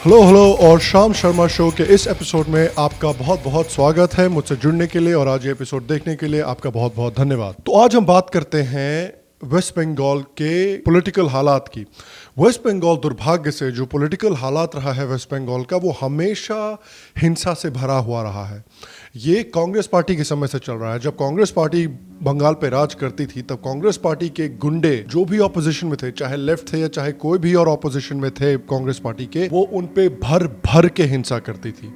Hello hello और शाम Sharma show के इस एपिसोड में आपका बहुत बहुत स्वागत है। मुझसे जुड़ने के लिए और आज ये एपिसोड देखने के लिए आपका बहुत बहुत धन्यवाद। तो आज हम बात करते हैं वेस्ट बंगाल के पॉलिटिकल हालात की। वेस्ट बंगाल दुर्भाग्य से जो पॉलिटिकल हालात रहा है वेस्ट बंगाल का, वो हमेशा हिंसा से भरा हुआ रहा है। ये कांग्रेस पार्टी के समय से चल रहा है। जब कांग्रेस पार्टी बंगाल पे राज करती थी तब कांग्रेस पार्टी के गुंडे जो भी ऑपोजिशन में थे, चाहे लेफ्ट थे या चाहे कोई भी और ऑपोजिशन में थे कांग्रेस पार्टी के, वो उन पे भर भर के हिंसा करती थी।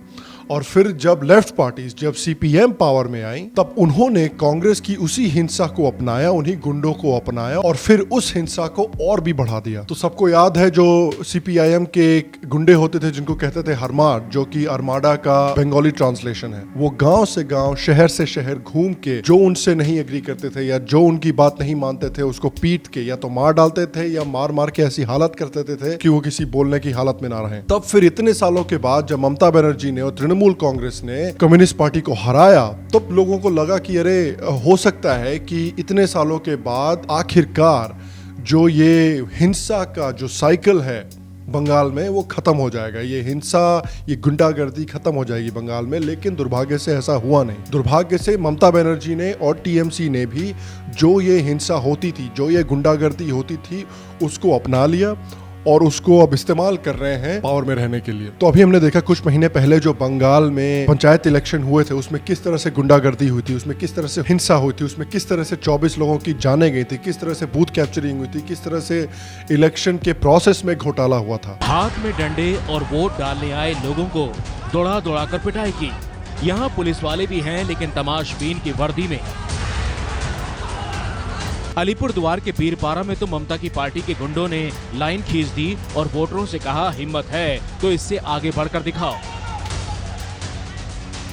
और फिर जब लेफ्ट पार्टीज, जब सीपीएम पावर में आई, तब उन्होंने कांग्रेस की उसी हिंसा को अपनाया, उन्हीं गुंडों को अपनाया और फिर उस हिंसा को और भी बढ़ा दिया। तो सबको याद है जो सीपीआईएम के गुंडे होते थे जिनको कहते थे हरमाड, जो कि अरमाडा का बंगाली ट्रांसलेशन है। वो गांव से गांव, शहर से शहर घूम के जो उनसे नहीं एग्री करते थे या जो उनकी बात नहीं मानते थे, उसको पीट के या तो मार डालते थे या मार मार के ऐसी हालत कर देते थे कि वो किसी बोलने की हालत में ना रहे। तब फिर इतने सालों के बाद जब ममता बनर्जी ने और तृणमूल कांग्रेस ने कम्युनिस्ट पार्टी को हराया, तब लोगों को लगा कि अरे हो सकता है कि इतने सालों के बाद आखिरकार जो ये हिंसा का जो साइकिल है बंगाल में वो खत्म हो जाएगा, ये हिंसा, ये गुंडागर्दी खत्म हो जाएगी बंगाल में। लेकिन दुर्भाग्य से ऐसा हुआ नहीं। दुर्भाग्य से ममता बनर्जी ने और टीएमसी ने भी जो ये हिंसा होती थी, जो ये गुंडागर्दी होती थी, उसको अपना लिया और उसको अब इस्तेमाल कर रहे हैं पावर में रहने के लिए। तो अभी हमने देखा कुछ महीने पहले जो बंगाल में पंचायत इलेक्शन हुए थे, उसमें किस तरह से गुंडागर्दी हुई थी, उसमें किस तरह से हिंसा हुई थी, उसमें किस तरह से 24 लोगों की जानें गई थी, किस तरह से बूथ कैप्चरिंग हुई थी, किस तरह से इलेक्शन के प्रोसेस में घोटाला हुआ था। हाथ में डंडे और वोट डालने आए लोगों को दौड़ा दौड़ा कर पिटाई की। यहाँ पुलिस वाले भी हैं लेकिन तमाशबीन की वर्दी में। अलीपुरद्वार के पीरपारा में तो ममता की पार्टी के गुंडों ने लाइन खींच दी और वोटरों से कहा, हिम्मत है तो इससे आगे बढ़कर दिखाओ।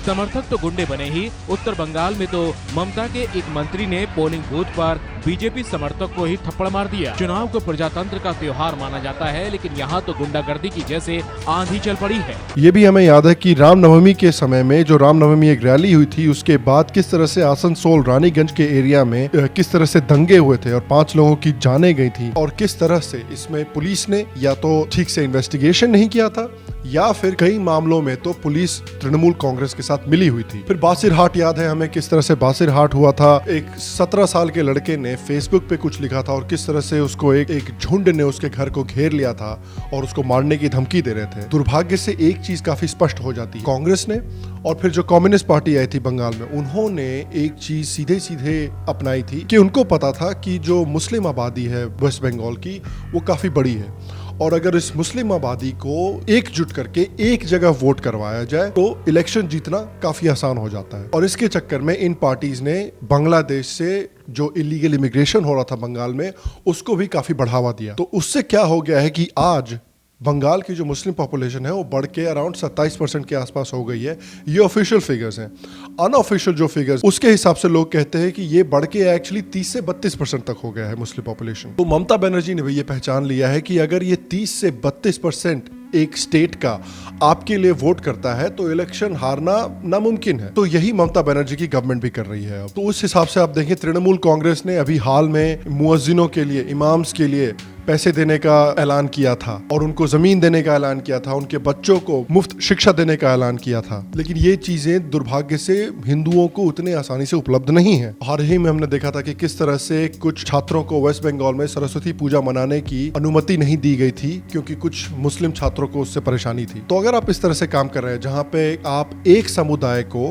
समर्थक तो गुंडे बने ही। उत्तर बंगाल में तो ममता के एक मंत्री ने पोलिंग बूथ पर बीजेपी समर्थक को ही थप्पड़ मार दिया। चुनाव को प्रजातंत्र का त्योहार माना जाता है, लेकिन यहाँ तो गुंडागर्दी की जैसे आंधी चल पड़ी है। ये भी हमें याद है कि रामनवमी के समय में जो रामनवमी एक रैली हुई थी, उसके बाद किस तरह से आसनसोल रानीगंज के एरिया में किस तरह से दंगे हुए थे और 5 लोगों की जानें गई थी। और किस तरह से इसमें पुलिस ने या तो ठीक से इन्वेस्टिगेशन नहीं किया था या फिर कई मामलों में तो पुलिस तृणमूल कांग्रेस के साथ मिली हुई थी। फिर बासिरहाट याद है हमें, किस तरह से बासिरहाट हुआ था। एक 17 साल के लड़के ने फेसबुक पे कुछ लिखा था और किस तरह से उसको एक झुंड ने उसके घर को घेर लिया था और उसको मारने की धमकी दे रहे थे। दुर्भाग्य से एक चीज काफी स्पष्ट हो जाती है, कांग्रेस ने और फिर जो कम्युनिस्ट पार्टी आई थी बंगाल में, उन्होंने एक चीज सीधे सीधे अपनाई थी कि उनको पता था कि जो मुस्लिम आबादी है वेस्ट बंगाल की, वो काफी बड़ी है और अगर इस मुस्लिम आबादी को एकजुट करके एक जगह वोट करवाया जाए तो इलेक्शन जीतना काफी आसान हो जाता है। और इसके चक्कर में इन पार्टीज ने बांग्लादेश से जो इलीगल इमिग्रेशन हो रहा था बंगाल में, उसको भी काफी बढ़ावा दिया। तो उससे क्या हो गया है कि आज बंगाल की जो मुस्लिम पॉपुलेशन है वो बढ़ के अराउंड 27% के आसपास हो गई है। ये ऑफिशियल फिगर्स हैं। अनऑफिशियल जो फिगर्स, उसके हिसाब से लोग कहते हैं कि ये बढ़ के एक्चुअली 30 से 32% तक हो गया है मुस्लिम पॉपुलेशन। तो ममता बनर्जी ने भी ये पहचान लिया है कि अगर ये 30 से 32% एक स्टेट का आपके लिए वोट करता है तो इलेक्शन हारना नामुमकिन है। तो यही ममता बनर्जी की गवर्नमेंट भी कर रही है अब। तो उस हिसाब से आप देखें, तृणमूल कांग्रेस ने अभी हाल में मुअज्जिनों के लिए, इमाम्स के लिए पैसे देने का ऐलान किया था और उनको जमीन देने का ऐलान किया था, उनके बच्चों को मुफ्त शिक्षा देने का ऐलान किया था। लेकिन ये चीजें दुर्भाग्य से हिंदुओं को उतने आसानी से उपलब्ध नहीं है। हाल ही में हमने देखा था कि किस तरह से कुछ छात्रों को वेस्ट बंगाल में सरस्वती पूजा मनाने की अनुमति नहीं दी गई थी क्योंकि कुछ मुस्लिम छात्रों को उससे परेशानी थी। तो अगर आप इस तरह से काम कर रहे हैं जहाँ पे आप एक समुदाय को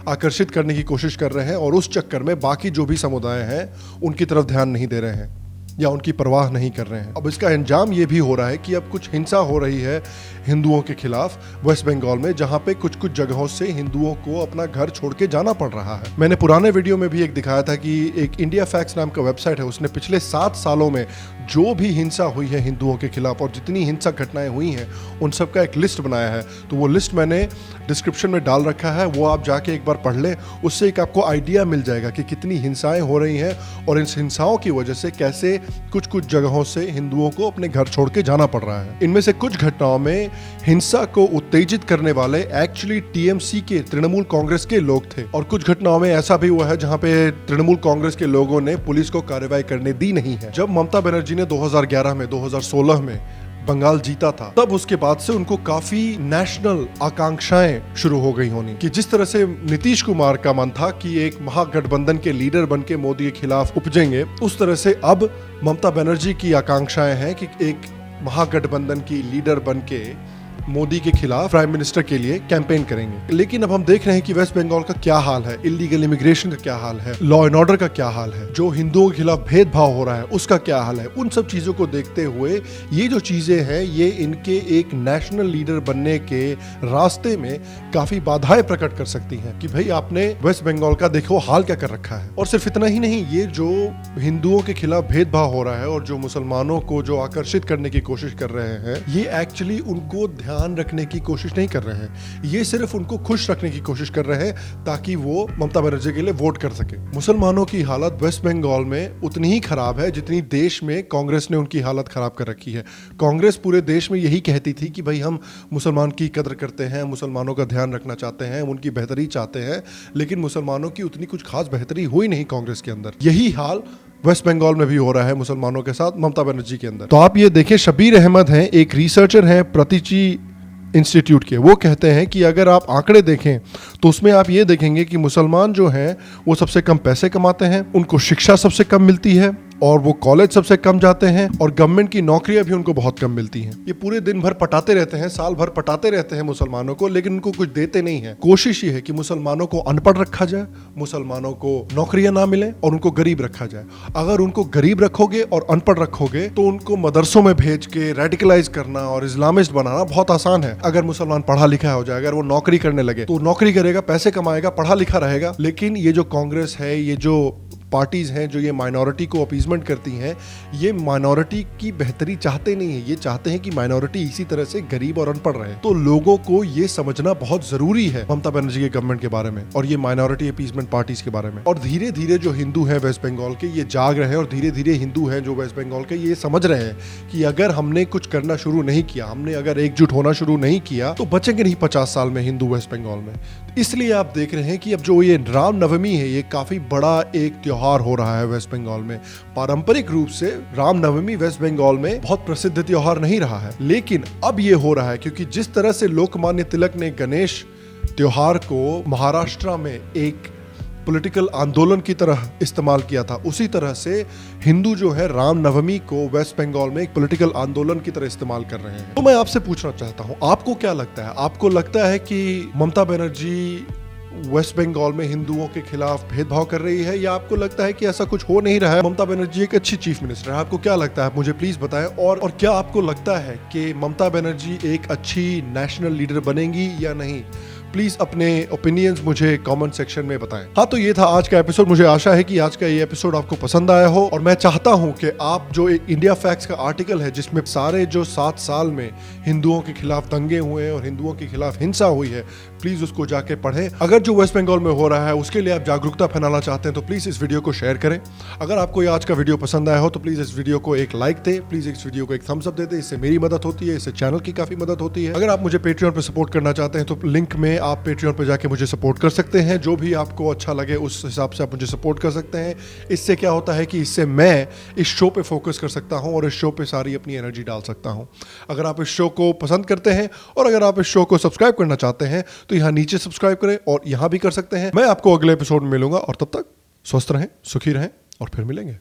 आकर्षित करने की कोशिश कर रहे हैं और उस चक्कर में बाकी जो भी समुदाय हैं उनकी तरफ ध्यान नहीं दे रहे हैं या उनकी परवाह नहीं कर रहे हैं, अब इसका अंजाम ये भी हो रहा है कि अब कुछ हिंसा हो रही है हिंदुओं के खिलाफ वेस्ट बंगाल में, जहां पे कुछ कुछ जगहों से हिंदुओं को अपना घर छोड़ के जाना पड़ रहा है। मैंने पुराने वीडियो में भी एक दिखाया था कि एक इंडिया फैक्ट्स नाम का वेबसाइट है, उसने पिछले 7 सालों में जो भी हिंसा हुई है हिंदुओं के खिलाफ और जितनी हिंसक घटनाएं हुई हैं उन सब का एक लिस्ट बनाया है। तो वो लिस्ट मैंने डिस्क्रिप्शन में डाल रखा है, वो आप जाके एक बार पढ़ लें, उससे एक आपको आइडिया मिल जाएगा कि कितनी हिंसाएं हो रही हैं और इन हिंसाओं की वजह से कैसे कुछ कुछ जगहों से हिंदुओं को अपने घर छोड़ के जाना पड़ रहा है। इनमें से कुछ घटनाओं में हिंसा को उत्तेजित करने वाले एक्चुअली टीएमसी के, तृणमूल कांग्रेस के लोग थे और कुछ घटनाओं में ऐसा भी हुआ है जहां पे तृणमूल कांग्रेस के लोगों ने पुलिस को कार्रवाई करने दी नहीं है। जब ममता बनर्जी ने 2011 में, 2016 में बंगाल जीता था, तब उसके बाद से उनको काफी नेशनल आकांक्षाएं शुरू हो गई होनी कि जिस तरह से नीतीश कुमार का मन था कि एक महागठबंधन के लीडर बनके मोदी के खिलाफ उपजेंगे, उस तरह से अब ममता बनर्जी की आकांक्षाएं हैं कि एक महागठबंधन की लीडर बनके मोदी के खिलाफ प्राइम मिनिस्टर के लिए कैंपेन करेंगे। लेकिन अब हम देख रहे हैं कि वेस्ट बंगाल का क्या हाल है, इलीगल इमिग्रेशन का क्या हाल है, लॉ एंड ऑर्डर का क्या हाल है, जो हिंदुओं के खिलाफ भेदभाव हो रहा है उसका क्या हाल है। उन सब चीजों को देखते हुए ये जो चीजें हैं ये इनके एक नेशनल लीडर बनने के रास्ते में काफी बाधाएं प्रकट कर सकती हैं कि भाई आपने वेस्ट बंगाल का देखो हाल क्या कर रखा है। और सिर्फ इतना ही नहीं, ये जो हिंदुओं के खिलाफ भेदभाव हो रहा है और जो मुसलमानों को जो आकर्षित करने की कोशिश कर रहे हैं, ये एक्चुअली उनको ध्यान रखने की कोशिश नहीं कर रहे हैं, ये सिर्फ उनको खुश रखने की कोशिश कर रहे हैं ताकि वो ममता बनर्जी के लिए वोट कर सके। मुसलमानों की हालत वेस्ट बंगाल में उतनी ही खराब है जितनी देश में कांग्रेस ने उनकी हालत खराब कर रखी है। कांग्रेस पूरे देश में यही कहती थी कि भाई हम मुसलमान की कदर करते हैं, मुसलमानों का ध्यान रखना चाहते हैं, उनकी बेहतरी चाहते हैं, लेकिन मुसलमानों की उतनी कुछ खास बेहतरी हुई नहीं कांग्रेस के अंदर। यही हाल वेस्ट बंगाल में भी हो रहा है मुसलमानों के साथ ममता बनर्जी के अंदर। तो आप ये देखें, शबीर अहमद हैं, एक रिसर्चर हैं प्रतीची इंस्टीट्यूट के, वो कहते हैं कि अगर आप आंकड़े देखें तो उसमें आप ये देखेंगे कि मुसलमान जो हैं वो सबसे कम पैसे कमाते हैं, उनको शिक्षा सबसे कम मिलती है और वो कॉलेज सबसे कम जाते हैं और गवर्नमेंट की नौकरियां भी उनको बहुत कम मिलती हैं। ये पूरे दिन भर पटाते रहते हैं, साल भर पटाते रहते हैं मुसलमानों को, लेकिन उनको कुछ देते नहीं है। कोशिश ये है कि मुसलमानों को अनपढ़ रखा जाए, मुसलमानों को नौकरियां ना मिले और उनको गरीब रखा जाए। अगर उनको गरीब रखोगे और अनपढ़ रखोगे तो उनको मदरसों में भेज के रेडिकलाइज करना और इस्लामिस्ट बनाना बहुत आसान है। अगर मुसलमान पढ़ा लिखा हो जाए, अगर वो नौकरी करने लगे तो नौकरी करेगा, पैसे कमाएगा, पढ़ा लिखा रहेगा। लेकिन ये जो कांग्रेस है, ये जो पार्टीज हैं जो ये माइनॉरिटी को अपीजमेंट करती हैं, ये माइनॉरिटी की बेहतरी चाहते नहीं है, ये चाहते हैं कि माइनॉरिटी इसी तरह से गरीब और अनपढ़ रहे। तो लोगों को ये समझना बहुत जरूरी है ममता बनर्जी के गवर्नमेंट के बारे में और ये माइनॉरिटी अपीजमेंट पार्टीज के बारे में। और धीरे धीरे जो हिंदू हैं वेस्ट बंगाल के, ये जाग रहे हैं और धीरे धीरे हिंदू हैं जो वेस्ट बंगाल के, ये समझ रहे हैं कि अगर हमने कुछ करना शुरू नहीं किया, हमने अगर एकजुट होना शुरू नहीं किया तो बचेंगे नहीं 50 साल में हिंदू वेस्ट बंगाल में। इसलिए आप देख रहे हैं कि अब जो ये रामनवमी है, ये काफी बड़ा एक त्योहार हो रहा है वेस्ट बंगाल में। पारंपरिक रूप से रामनवमी वेस्ट बंगाल में बहुत प्रसिद्ध त्योहार नहीं रहा है, लेकिन अब ये हो रहा है क्योंकि जिस तरह से लोकमान्य तिलक ने गणेश त्योहार को महाराष्ट्र में एक पॉलिटिकल आंदोलन की तरह इस्तेमाल किया था, उसी तरह से हिंदू जो है रामनवमी को वेस्ट बंगाल में एक पॉलिटिकल आंदोलन की तरह इस्तेमाल कर रहे हैं। तो मैं आपसे पूछना चाहता हूं, आपको क्या लगता है? आपको लगता है कि ममता बनर्जी वेस्ट बंगाल में हिंदुओं के खिलाफ भेदभाव कर रही है, या आपको लगता है कि ऐसा कुछ हो नहीं रहा है, ममता बनर्जी एक अच्छी चीफ मिनिस्टर है? आपको क्या लगता है? मुझे प्लीज बताएं। और क्या आपको लगता है कि ममता बनर्जी एक अच्छी नेशनल लीडर बनेंगी या नहीं? प्लीज अपने ओपिनियंस मुझे कमेंट सेक्शन में बताएं। हाँ, तो ये था आज का एपिसोड। मुझे आशा है कि आज का ये एपिसोड आपको पसंद आया हो और मैं चाहता हूं कि आप जो इंडिया फैक्ट्स का आर्टिकल है जिसमें सारे जो 7 साल में हिंदुओं के खिलाफ दंगे हुए हैं और हिंदुओं के खिलाफ हिंसा हुई है, प्लीज उसको जाके पढ़ें। अगर जो वेस्ट बंगाल में हो रहा है उसके लिए आप जागरूकता फैलाना चाहते हैं तो प्लीज इस वीडियो को शेयर करें। अगर आपको ये आज का वीडियो पसंद आया हो तो प्लीज इस वीडियो को एक लाइक दे, प्लीज इस वीडियो को एक थम्स अप दे दे। इससे मेरी मदद होती है, इससे चैनल की काफी मदद होती है। अगर आप मुझे पेट्रियन पर सपोर्ट करना चाहते हैं तो लिंक में आप पेट्रियन पर जाके मुझे सपोर्ट कर सकते हैं। जो भी आपको अच्छा लगे उस हिसाब से आप मुझे सपोर्ट कर सकते हैं। इससे क्या होता है कि इससे मैं इस शो पे फोकस कर सकता हूं और इस शो पे सारी अपनी एनर्जी डाल सकता हूं। अगर आप इस शो को पसंद करते हैं और अगर आप इस शो को सब्सक्राइब करना चाहते हैं तो यहां नीचे सब्सक्राइब करें और यहां भी कर सकते हैं। मैं आपको अगले एपिसोड में मिलूंगा और तब तक स्वस्थ रहें, सुखी रहें और फिर मिलेंगे।